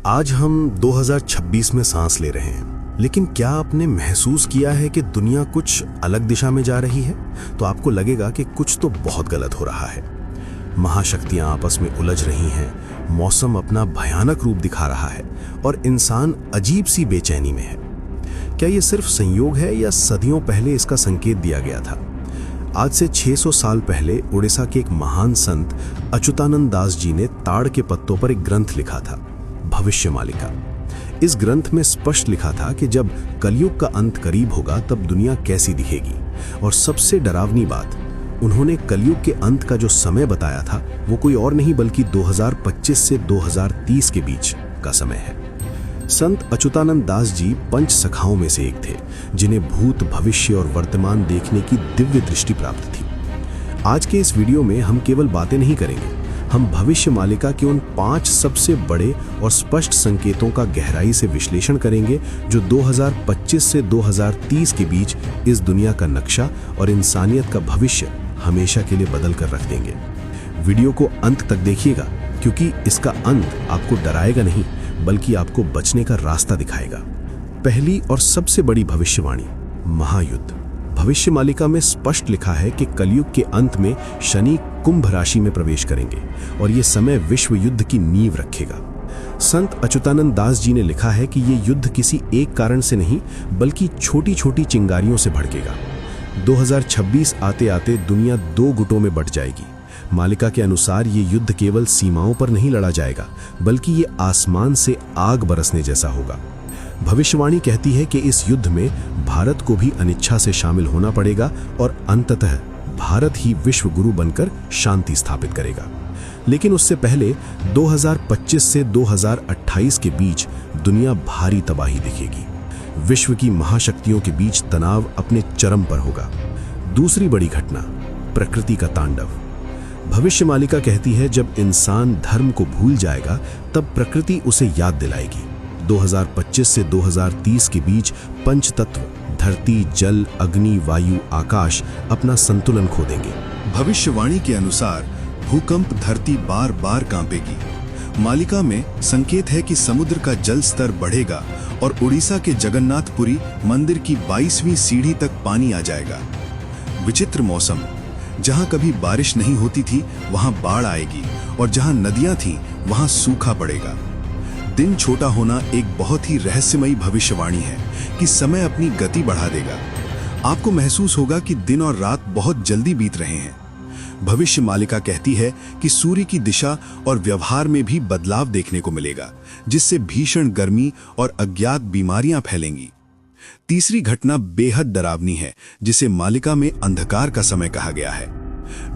आज हम 2026 में सांस ले रहे हैं, लेकिन क्या आपने महसूस किया है कि दुनिया कुछ अलग दिशा में जा रही है? तो आपको लगेगा कि कुछ तो बहुत गलत हो रहा है। महाशक्तियां आपस में उलझ रही हैं, मौसम अपना भयानक रूप दिखा रहा है और इंसान अजीब सी बेचैनी में है। क्या ये सिर्फ संयोग है या सदियों पहले इसका संकेत दिया गया था? आज से 600 साल पहले उड़ीसा के एक महान संत अच्युतानंद दास जी ने ताड़ के पत्तों पर एक ग्रंथ लिखा था, भविष्यमालिका। इस ग्रंथ में स्पष्ट लिखा था कि जब कलयुग का अंत करीब होगा तब दुनिया कैसी दिखेगी। और सबसे डरावनी बात, उन्होंने कलयुग के अंत का जो समय बताया था वो कोई और नहीं बल्कि 2025 से 2030 के बीच का समय है। संत अच्युतानंद दास जी पंच सखाओं में से एक थे, जिन्हें भूत, भविष्य और वर्तमान देखने की दिव्य दृष्टि प्राप्त थी। आज के इस वीडियो में हम केवल बातें नहीं करेंगे, हम भविष्यमालिका के उन 5 सबसे बड़े और स्पष्ट संकेतों का गहराई से विश्लेषण करेंगे जो 2025 से 2030 के बीच इस दुनिया का नक्शा और इंसानियत का भविष्य हमेशा के लिए बदल कर रख देंगे। वीडियो को अंत तक देखिएगा, क्योंकि इसका अंत आपको डराएगा नहीं बल्कि आपको बचने का रास्ता दिखाएगा। पहली और सबसे बड़ी भविष्यवाणी, महायुद्ध। भविष्यमालिका में स्पष्ट लिखा है कि कलयुग के अंत में शनि कुंभ राशि में प्रवेश करेंगे और ये समय विश्व युद्ध की नींव रखेगा। संत अच्युतानंद दास जी ने लिखा है कि ये युद्ध किसी एक कारण से नहीं बल्कि छोटी छोटी चिंगारियों से भड़केगा। 2026 आते आते दुनिया 2 गुटों में बंट जाएगी। मालिका के अनुसार ये युद्ध केवल सीमाओं पर नहीं लड़ा जाएगा बल्कि ये आसमान से आग बरसने जैसा होगा। भविष्यवाणी कहती है कि इस युद्ध में भारत को भी अनिच्छा से शामिल होना पड़ेगा और अंततः भारत ही विश्व गुरु बनकर शांति स्थापित करेगा। लेकिन उससे पहले 2025 से 2028 के बीच दुनिया भारी तबाही दिखेगी। विश्व की महाशक्तियों के बीच तनाव अपने चरम पर होगा। दूसरी बड़ी घटना, प्रकृति का तांडव। भविष्यमालिका कहती है जब इंसान धर्म को भूल जाएगा तब प्रकृति उसे याद दिलाएगी। 2025 से 2030 के बीच पंचतत्व धरती, जल, अग्नि, वायु, आकाश अपना संतुलन खो देंगे। भविष्यवाणी के अनुसार भूकंप धरती बार बार कांपेगी। मालिका में संकेत है कि समुद्र का जल स्तर बढ़ेगा और उड़ीसा के जगन्नाथपुरी मंदिर की 22वीं सीढ़ी तक पानी आ जाएगा। विचित्र मौसम, जहां कभी बारिश नहीं होती थी वहां बाढ़ आएगी और जहां नदियां थीं वहां सूखा पड़ेगा। दिन छोटा होना एक बहुत ही रहस्यमयी भविष्यवाणी है कि समय अपनी गति बढ़ा देगा। आपको महसूस होगा कि दिन और रात बहुत जल्दी बीत रहे हैं। भविष्यमालिका कहती है कि सूर्य की दिशा और व्यवहार में भी बदलाव देखने को मिलेगा, जिससे भीषण गर्मी और अज्ञात बीमारियां फैलेंगी। तीसरी घटना बेहद डरावनी है, जिसे मालिका में अंधकार का समय कहा गया है।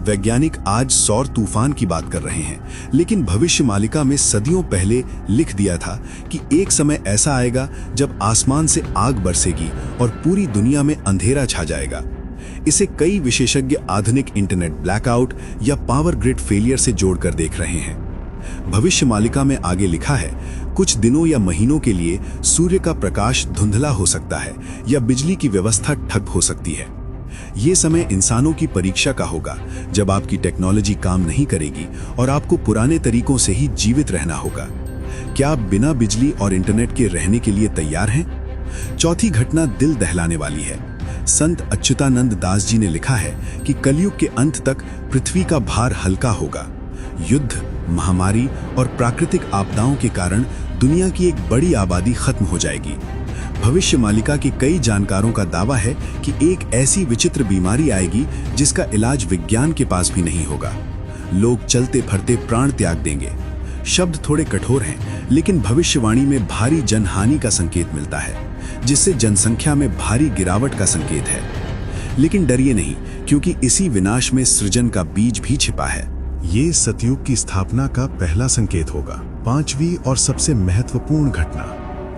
वैज्ञानिक आज सौर तूफान की बात कर रहे हैं, लेकिन भविष्यमालिका में सदियों पहले लिख दिया था कि एक समय ऐसा आएगा जब आसमान से आग बरसेगी और पूरी दुनिया में अंधेरा छा जाएगा। इसे कई विशेषज्ञ आधुनिक इंटरनेट ब्लैकआउट या पावर ग्रिड फेलियर से जोड़कर देख रहे हैं। भविष्यमालिका में आगे लिखा है, कुछ दिनों या महीनों के लिए सूर्य का प्रकाश धुंधला हो सकता है या बिजली की व्यवस्था ठप हो सकती है। ये समय इंसानों की परीक्षा का होगा, जब आपकी टेक्नोलॉजी काम नहीं करेगी और आपको पुराने तरीकों से ही जीवित रहना होगा। क्या आप बिना बिजली और इंटरनेट के रहने के लिए तैयार हैं? चौथी घटना दिल दहलाने वाली है। संत अच्युतानंद दास जी ने लिखा है कि कलयुग के अंत तक पृथ्वी का भार हल्का होगा। युद्ध, महामारी और प्राकृतिक आपदाओं के कारण दुनिया की एक बड़ी आबादी खत्म हो जाएगी। भविष्यमालिका के कई जानकारों का दावा है कि एक ऐसी विचित्र बीमारी आएगी जिसका इलाज विज्ञान के पास भी नहीं होगा। लोग चलते फिरते प्राण त्याग देंगे। शब्द थोड़े कठोर हैं, लेकिन भविष्यवाणी में भारी जनहानि का संकेत मिलता है, जिससे जनसंख्या में भारी गिरावट का संकेत है। लेकिन डरिए नहीं, क्योंकि इसी विनाश में सृजन का बीज भी छिपा है। ये सतयुग की स्थापना का पहला संकेत होगा। 5वीं और सबसे महत्वपूर्ण घटना,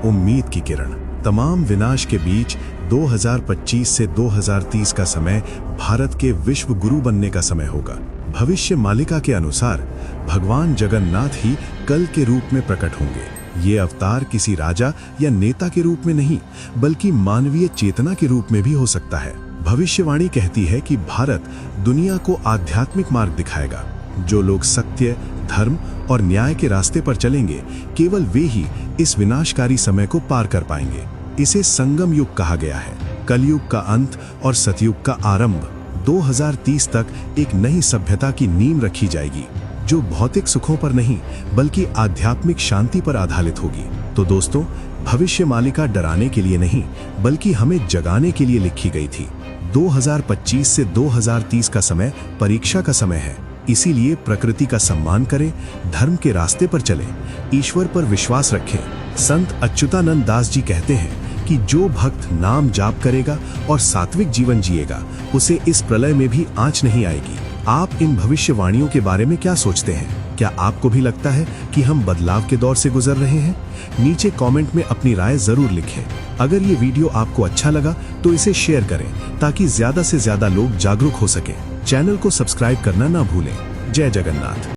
उम्मीद की किरण। तमाम विनाश के बीच 2025 से 2030 का समय भारत के विश्व गुरु बनने का समय होगा। भविष्यमालिका के अनुसार भगवान जगन्नाथ ही कल के रूप में प्रकट होंगे। ये अवतार किसी राजा या नेता के रूप में नहीं बल्कि मानवीय चेतना के रूप में भी हो सकता है। भविष्यवाणी कहती है कि भारत दुनिया को आध्यात्मिक मार्ग दिखाएगा। जो लोग सत्य, धर्म और न्याय के रास्ते पर चलेंगे, केवल वे ही इस विनाशकारी समय को पार कर पाएंगे। इसे संगम युग कहा गया है, कलयुग का अंत और सतयुग का आरंभ। 2030 तक एक नई सभ्यता की नींव रखी जाएगी, जो भौतिक सुखों पर नहीं बल्कि आध्यात्मिक शांति पर आधारित होगी। तो दोस्तों, भविष्य मालिका डराने के लिए नहीं बल्कि हमें जगाने के लिए लिखी गई थी। 2025 से 2030 का समय परीक्षा का समय है, इसीलिए प्रकृति का सम्मान करें, धर्म के रास्ते पर चलें, ईश्वर पर विश्वास रखें। संत अच्युतानंद दास जी कहते हैं कि जो भक्त नाम जाप करेगा और सात्विक जीवन जिएगा, उसे इस प्रलय में भी आंच नहीं आएगी। आप इन भविष्यवाणियों के बारे में क्या सोचते हैं? क्या आपको भी लगता है कि हम बदलाव के दौर से गुजर रहे हैं? नीचे कमेंट में अपनी राय जरूर लिखें। अगर ये वीडियो आपको अच्छा लगा तो इसे शेयर करें ताकि ज्यादा से ज्यादा लोग जागरूक हो सकें। चैनल को सब्सक्राइब करना ना भूलें। जय जगन्नाथ।